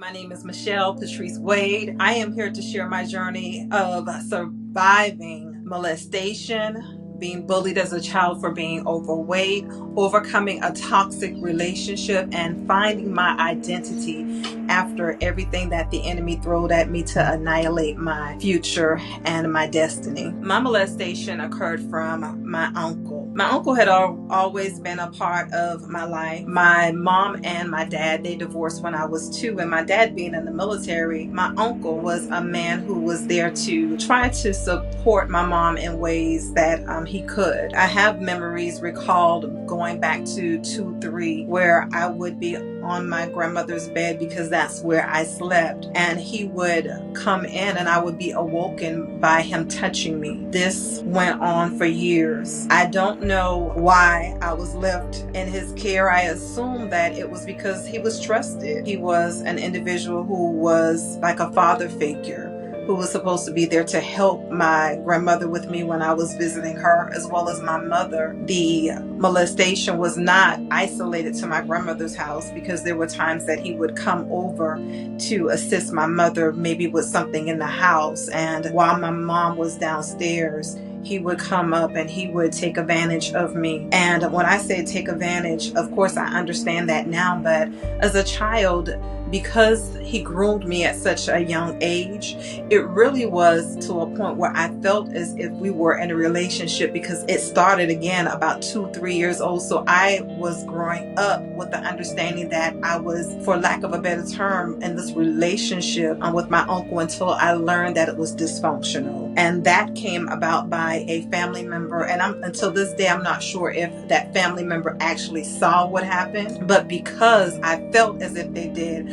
My name is Michelle Patrice Wade. I am here to share my journey of surviving molestation, being bullied as a child for being overweight, overcoming a toxic relationship, and finding my identity after everything that the enemy threw at me to annihilate my future and my destiny. My molestation occurred from my uncle. My uncle had always been a part of my life. My mom and my dad, they divorced when I was 2, and my dad being in the military, my uncle was a man who was there to try to support my mom in ways that he could. I have memories recalled going back to 2, 3, where I would be on my grandmother's bed because that's where I slept, and he would come in and I would be awoken by him touching me. This went on for years. I don't know why I was left in his care. I assume that it was because he was trusted. He was an individual who was like a father figure, who was supposed to be there to help my grandmother with me when I was visiting her, as well as my mother. The molestation was not isolated to my grandmother's house, because there were times that he would come over to assist my mother, maybe with something in the house. And while my mom was downstairs, he would come up and he would take advantage of me. And when I say take advantage, of course I understand that now, but as a child, because he groomed me at such a young age, it really was to a point where I felt as if we were in a relationship, because it started again about 2, 3 years old. So I was growing up with the understanding that I was, for lack of a better term, in this relationship with my uncle, until I learned that it was dysfunctional. And that came about by a family member. And until this day, I'm not sure if that family member actually saw what happened, but because I felt as if they did,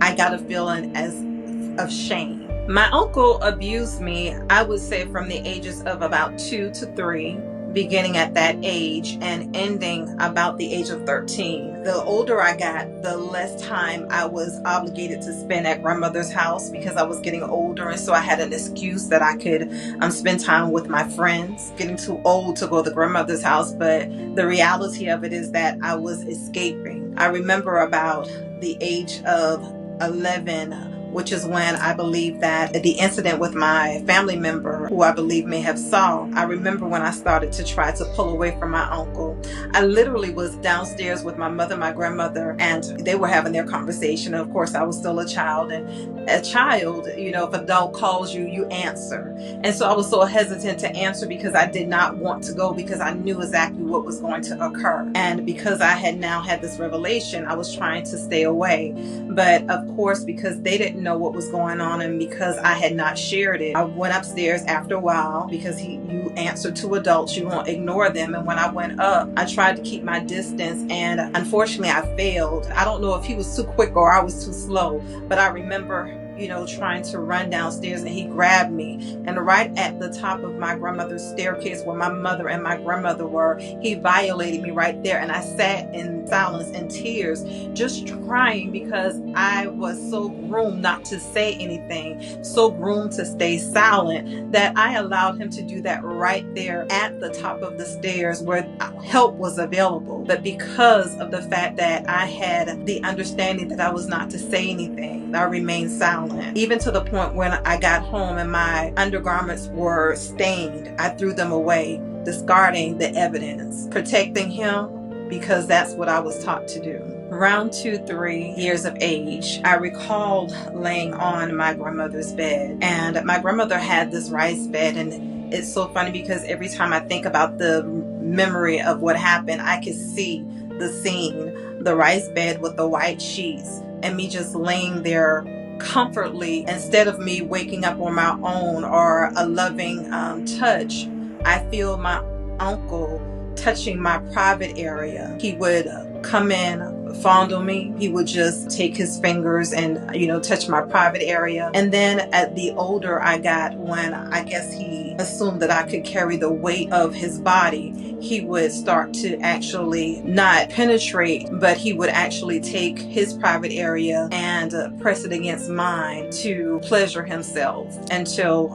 I got a feeling of shame. My uncle abused me, I would say, from the ages of about 2 to 3, beginning at that age and ending about the age of 13. The older I got, the less time I was obligated to spend at grandmother's house, because I was getting older, and so I had an excuse that I could spend time with my friends. Getting too old to go to grandmother's house, but the reality of it is that I was escaping. I remember about the age of 11, which is when I believe that the incident with my family member, who I believe may have saw, I remember when I started to try to pull away from my uncle. I literally was downstairs with my mother, my grandmother, and they were having their conversation. Of course, I was still a child, and a child, if an adult calls you, you answer. And so I was so hesitant to answer because I did not want to go, because I knew exactly what was going to occur. And because I had now had this revelation, I was trying to stay away. But of course, because they didn't know what was going on, and because I had not shared it, I went upstairs after a while, because you answer to adults, you won't ignore them. And when I went up, I tried to keep my distance, and unfortunately I failed. I don't know if he was too quick or I was too slow, but I remember trying to run downstairs, and he grabbed me, and right at the top of my grandmother's staircase, where my mother and my grandmother were, he violated me right there. And I sat in silence and tears, just crying, because I was so groomed not to say anything, so groomed to stay silent, that I allowed him to do that right there at the top of the stairs, where help was available. But because of the fact that I had the understanding that I was not to say anything, I remained silent. Even to the point when I got home and my undergarments were stained, I threw them away, discarding the evidence, protecting him, because that's what I was taught to do. Around 2, 3 years of age, I recalled laying on my grandmother's bed, and my grandmother had this rice bed. And it's so funny, because every time I think about the memory of what happened, I could see the scene, the rice bed with the white sheets, and me just laying there comfortably. Instead of me waking up on my own or a loving touch, I feel my uncle touching my private area. He would come in, fondle me. He would just take his fingers and touch my private area. And then at the older I got, when I guess he assumed that I could carry the weight of his body, he would start to actually not penetrate, but he would actually take his private area and press it against mine to pleasure himself until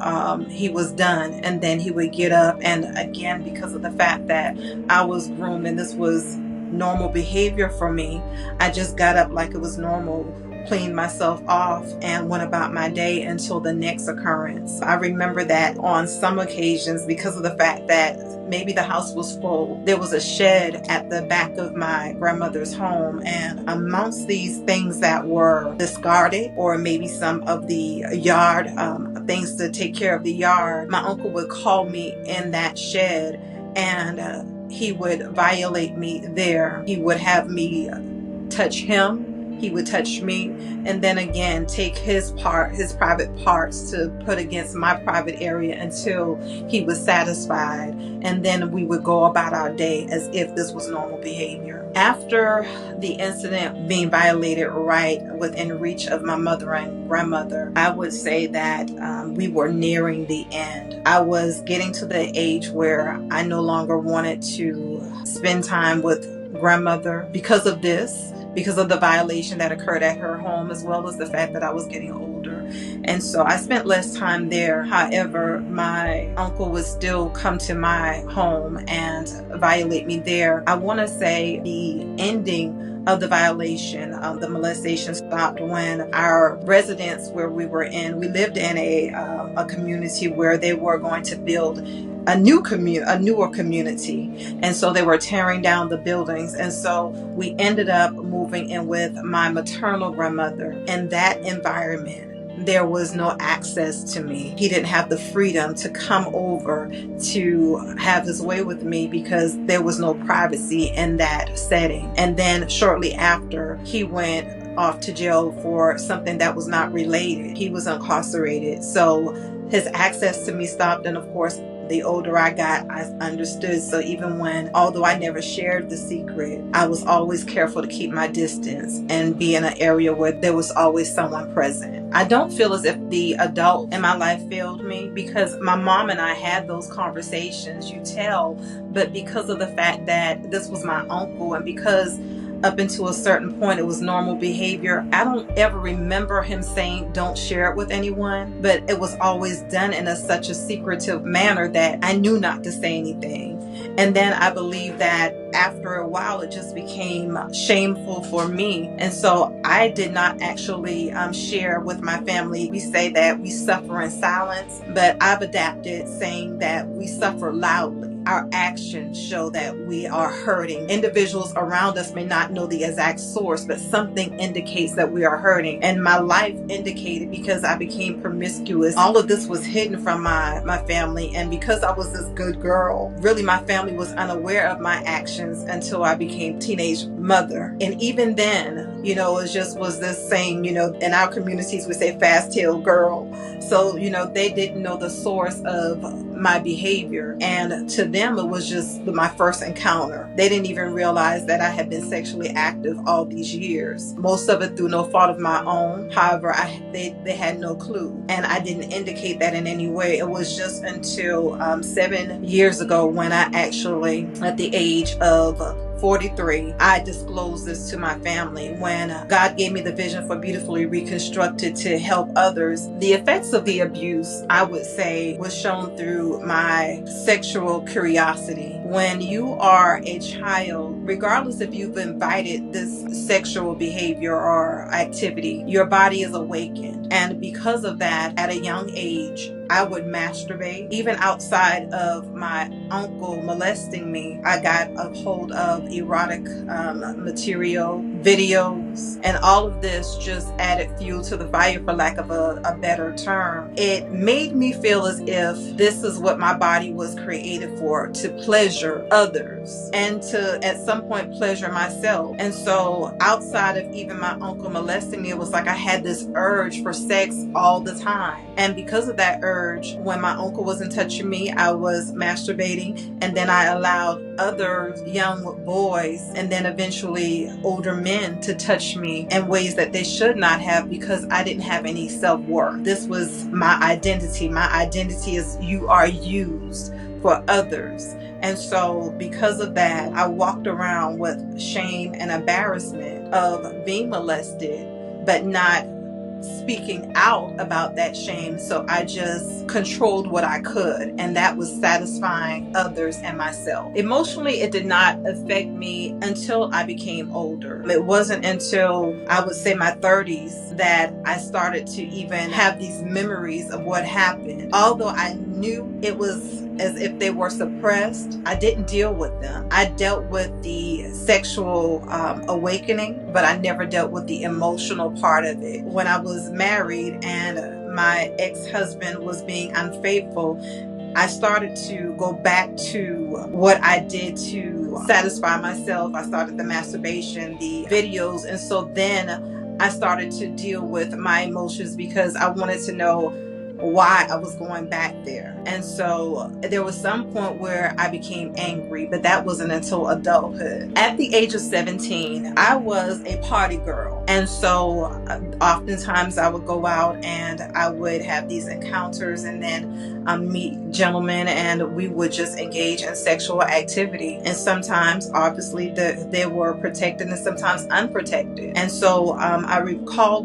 he was done. And then he would get up, and again, because of the fact that I was groomed and this was normal behavior for me, I just got up like it was normal, cleaned myself off and went about my day until the next occurrence. I remember that on some occasions, because of the fact that maybe the house was full, there was a shed at the back of my grandmother's home, and amongst these things that were discarded, or maybe some of the yard things to take care of the yard, my uncle would call me in that shed, and he would violate me there. He would have me touch him, he would touch me, and then again take his private parts to put against my private area until he was satisfied, and then we would go about our day as if this was normal behavior. After the incident being violated right within reach of my mother and grandmother, I would say that we were nearing the end. I was getting to the age where I no longer wanted to spend time with grandmother because of this, because of the violation that occurred at her home, as well as the fact that I was getting older. And so I spent less time there. However, my uncle would still come to my home and violate me there. I want to say the ending of the violation, the molestation, stopped when our residence where we were in, we lived in a community where they were going to build a newer community, and so they were tearing down the buildings, and so we ended up moving in with my maternal grandmother. In that environment, there was no access to me. He didn't have the freedom to come over to have his way with me because there was no privacy in that setting. And then shortly after, he went off to jail for something that was not related. He was incarcerated, so his access to me stopped. And of course, the older I got, I understood. So even although I never shared the secret, I was always careful to keep my distance and be in an area where there was always someone present. I don't feel as if the adult in my life failed me, because my mom and I had those conversations, you tell, but because of the fact that this was my uncle, and because up until a certain point it was normal behavior, I don't ever remember him saying don't share it with anyone, but it was always done in such a secretive manner that I knew not to say anything. And then I believe that after a while it just became shameful for me, and so I did not actually share with my family. We say that we suffer in silence, but I've adapted saying that we suffer loudly. Our actions show that we are hurting. Individuals around us may not know the exact source, but something indicates that we are hurting. And my life indicated, because I became promiscuous, all of this was hidden from my family. And because I was this good girl, really my family was unaware of my actions until I became teenage mother. And even then, it was this saying, in our communities we say fast tail girl. So, they didn't know the source of my behavior, and to them it was just my first encounter. They didn't even realize that I had been sexually active all these years, most of it through no fault of my own. However, they had no clue, and I didn't indicate that in any way. It was just until 7 years ago when I actually, at the age of 43, I disclosed this to my family when God gave me the vision for Beautifully Reconstructed to help others. The effects of the abuse, I would say, was shown through my sexual curiosity. When you are a child, regardless if you've invited this sexual behavior or activity, your body is awakened. And because of that, at a young age, I would masturbate. Even outside of my uncle molesting me, I got a hold of erotic material, videos, and all of this just added fuel to the fire, for lack of a better term. It made me feel as if this is what my body was created for, to pleasure others and to at some point pleasure myself. And so outside of even my uncle molesting me, it was like I had this urge for sex all the time. And because of that urge, when my uncle wasn't touching me, I was masturbating, and then I allowed other young boys and then eventually older men to touch me in ways that they should not have, because I didn't have any self-worth. This was my identity. My identity is you are used for others. And so because of that, I walked around with shame and embarrassment of being molested, but not speaking out about that shame. So I just controlled what I could, and that was satisfying others and myself. Emotionally, it did not affect me until I became older. It wasn't until I would say my 30s that I started to even have these memories of what happened. Although I knew it was as if they were suppressed, I didn't deal with them. I dealt with the sexual awakening, but I never dealt with the emotional part of it. When I was married and my ex-husband was being unfaithful, I started to go back to what I did to satisfy myself. I started the masturbation, the videos, and so then I started to deal with my emotions because I wanted to know why I was going back there. And so there was some point where I became angry, but that wasn't until adulthood. At the age of 17, I was a party girl. And so oftentimes I would go out and I would have these encounters and then meet gentlemen, and we would just engage in sexual activity. And sometimes obviously they were protected and sometimes unprotected. And so I recall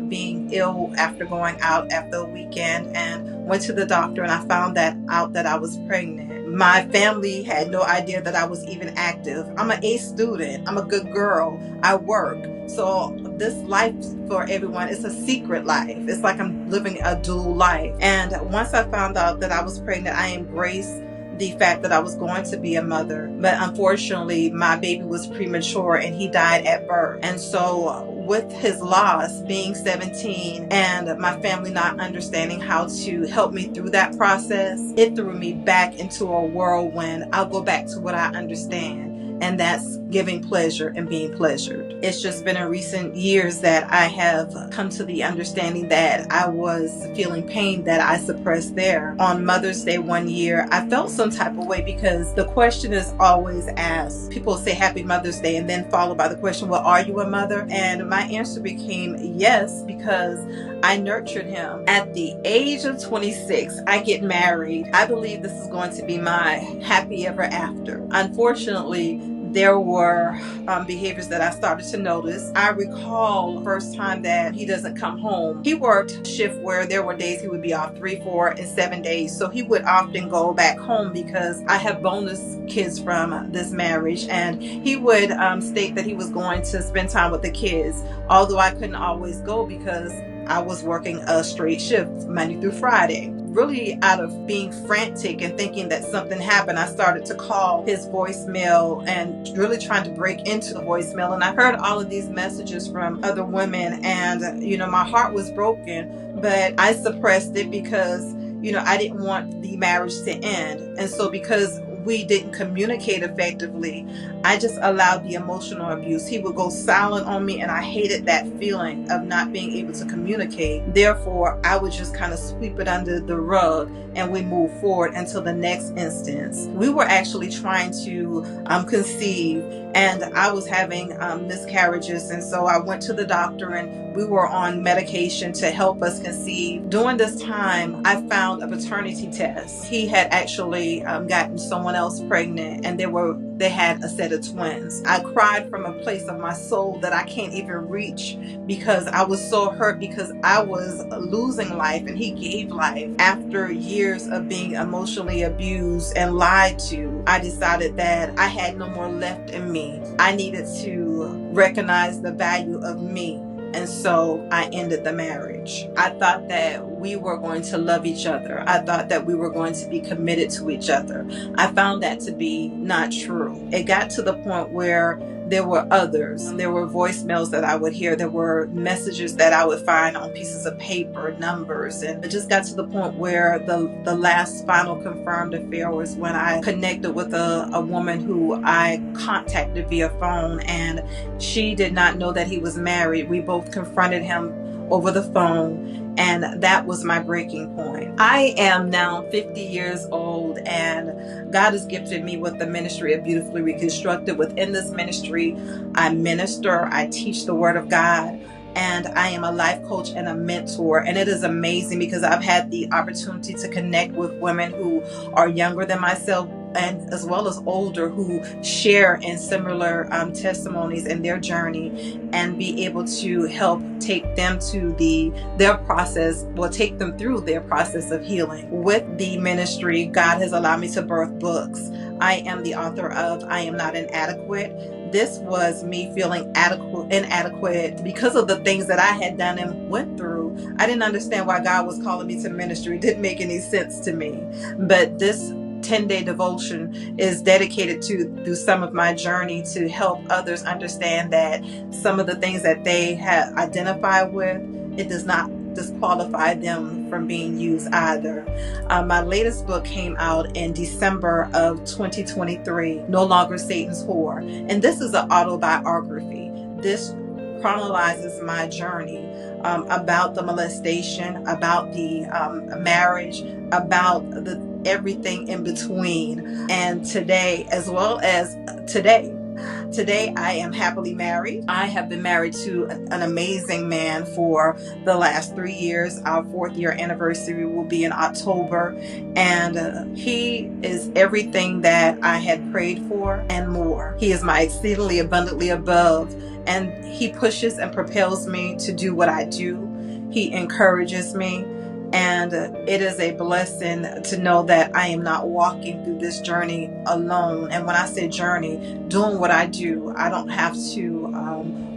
being ill after going out after a weekend, and went to the doctor, and I found out that I was pregnant. My family had no idea that I was even active. I'm an A student. I'm a good girl. I work. So this life for everyone is a secret life. It's like I'm living a dual life. And once I found out that I was pregnant, I embraced the fact that I was going to be a mother. But unfortunately, my baby was premature and he died at birth. And so with his loss, being 17, and my family not understanding how to help me through that process, it threw me back into a whirlwind. I'll go back to what I understand, and that's giving pleasure and being pleasured. It's just been in recent years that I have come to the understanding that I was feeling pain that I suppressed there. On Mother's Day one year, I felt some type of way because the question is always asked. People say Happy Mother's Day and then followed by the question, well, are you a mother? And my answer became yes, because I nurtured him. At the age of 26, I get married. I believe this is going to be my happy ever after. Unfortunately, there were behaviors that I started to notice. I recall the first time that he doesn't come home. He worked shift where there were days he would be off 3, 4, and 7 days. So he would often go back home because I have bonus kids from this marriage. And he would state that he was going to spend time with the kids, although I couldn't always go because I was working a straight shift Monday through Friday. Really out of being frantic and thinking that something happened, I started to call his voicemail and really trying to break into the voicemail. And I heard all of these messages from other women, and my heart was broken, but I suppressed it because I didn't want the marriage to end. And so because we didn't communicate effectively, I just allowed the emotional abuse. He would go silent on me, and I hated that feeling of not being able to communicate. Therefore, I would just kind of sweep it under the rug, and we move forward until the next instance. We were actually trying to conceive, and I was having miscarriages, and so I went to the doctor, and we were on medication to help us conceive. During this time, I found a paternity test. He had actually gotten someone else pregnant, and they had a set of twins. I cried from a place of my soul that I can't even reach, because I was so hurt, because I was losing life and he gave life. After years of being emotionally abused and lied to, I decided that I had no more left in me. I needed to recognize the value of me. And so I ended the marriage. I thought that we were going to love each other. I thought that we were going to be committed to each other. I found that to be not true. It got to the point where there were others. There were voicemails that I would hear. There were messages that I would find on pieces of paper, numbers. And it just got to the point where the last final confirmed affair was when I connected with a woman who I contacted via phone, and she did not know that he was married. We both confronted him over the phone, and that was my breaking point. I am now 50 years old, and God has gifted me with the ministry of Beautifully Reconstructed. Within this ministry, I minister, I teach the Word of God, and I am a life coach and a mentor. And it is amazing because I've had the opportunity to connect with women who are younger than myself, and as well as older who share in similar testimonies in their journey, and be able to help take them to their process, will take them through their process of healing. With the ministry, God has allowed me to birth books. I am the author of I Am Not Inadequate. This was me feeling inadequate because of the things that I had done and went through. I didn't understand why God was calling me to ministry. It didn't make any sense to me. But this 10-day devotion is dedicated to through some of my journey to help others understand that some of the things that they have identified with, it does not disqualify them from being used either. My latest book came out in December of 2023, No Longer Satan's Whore. And this is an autobiography. This chronologizes my journey about the molestation, about the marriage, about the everything in between. And today, as well as today I am happily married. I have been married to an amazing man for the last 3 years. Our 4th year anniversary will be in October. And he is everything that I had prayed for and more. He is my exceedingly abundantly above. And he pushes and propels me to do what I do. He encourages me. And it is a blessing to know that I am not walking through this journey alone. And when I say journey, doing what I do, I don't have to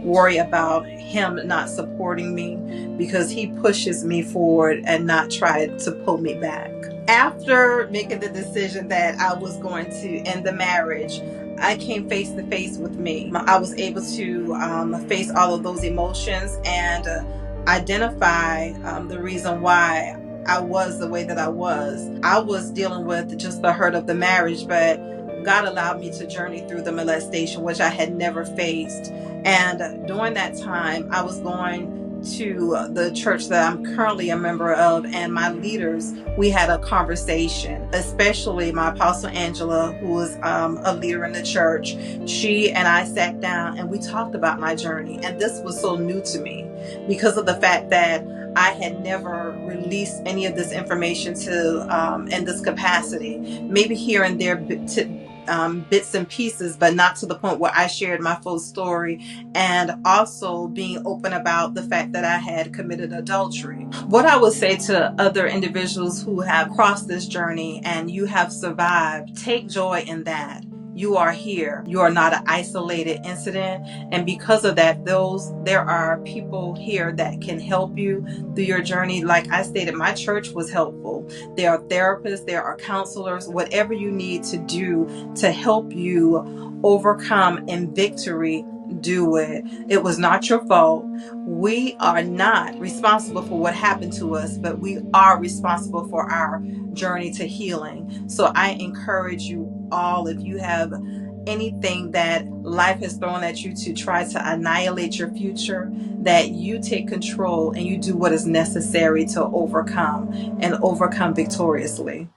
worry about him not supporting me, because he pushes me forward and not try to pull me back. After making the decision that I was going to end the marriage, I came face to face with me. I was able to face all of those emotions and identify the reason why I was the way that I was. I was dealing with just the hurt of the marriage, but God allowed me to journey through the molestation, which I had never faced. And during that time, I was going to the church that I'm currently a member of, and my leaders, we had a conversation, especially my apostle Angela, who was a leader in the church. She and I sat down and we talked about my journey. And this was so new to me because of the fact that I had never released any of this information to in this capacity. Maybe here and there bits and pieces, but not to the point where I shared my full story, and also being open about the fact that I had committed adultery. What I would say to other individuals who have crossed this journey and you have survived, take joy in that. You are here. You are not an isolated incident. And because of that, there are people here that can help you through your journey. Like I stated, my church was helpful. There are therapists, there are counselors, whatever you need to do to help you overcome in victory, do it. It was not your fault. We are not responsible for what happened to us, but we are responsible for our journey to healing. So I encourage you all, if you have anything that life has thrown at you to try to annihilate your future, that you take control and you do what is necessary to overcome and overcome victoriously.